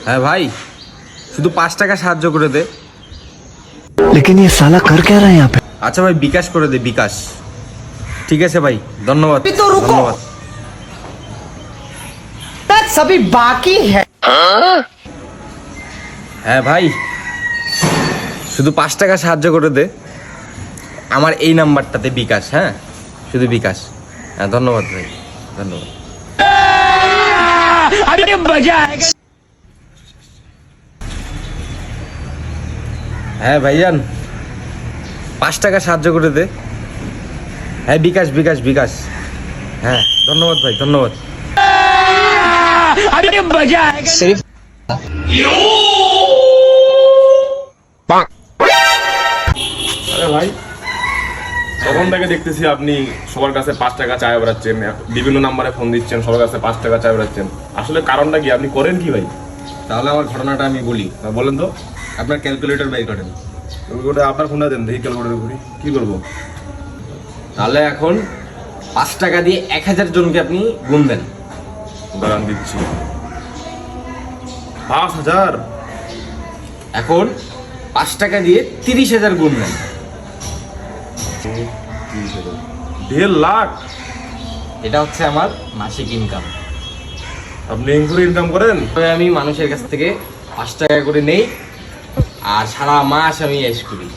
হ্যাঁ ভাই, শুধু 5 টাকা সাহায্য করে দে। लेकिन ये साला कर क्या रहा है यहाँ पे? আচ্ছা ভাই, বিকাশ করে দে, বিকাশ। ঠিক আছে ভাই, ধন্যবাদ। ধন্যবাদ। सभी बाकी है। হ্যাঁ ভাই, শুধু 5 টাকা সাহায্য করে দে, আমার এই নাম্বারটাতে বিকাশ। হ্যাঁ, শুধু বিকাশ। হ্যাঁ, ধন্যবাদ ভাই, ধন্যবাদ। হ্যাঁ ভাইজান, 5 টাকা সাহায্য করে দে। হ্যাঁ, বিকাশ বিকাশ বিকাশ। হ্যাঁ, ধন্যবাদ ভাই, ধন্যবাদ। सिर्फ আরে ভাই, তখন থেকে দেখতেছি আপনি সবার কাছে 5 টাকা চায় বেড়াচ্ছেন, বিভিন্ন নাম্বারে ফোন দিচ্ছেন, সবার কাছে 5 টাকা চায় বেড়াচ্ছেন। আসলে কারণটা কি, আপনি করেন কি ভাই? তাহলে আমার ঘটনাটা আমি বলি। বলেন তো। আপনার ক্যালকুলেটর বের করেন। ওটা আপনার ফোনটা দেন, দেখি ক্যালকুলেটর করি কি করবো। তাহলে এখন 5 টাকা দিয়ে 1000 জনকে আপনি গুণ দেন। দাঁড়ান দিচ্ছি। 5000। এখন 5 টাকা দিয়ে 30,000 গুণ দেন। 1.5 লাখ। এটা হচ্ছে আমার মাসিক ইনকাম। আপনি ইনপুরে ইনকাম করেন? তবে আমি মানুষের কাছ থেকে 5 টাকা করে নেই, আর সারা মাস আমি এশ করি।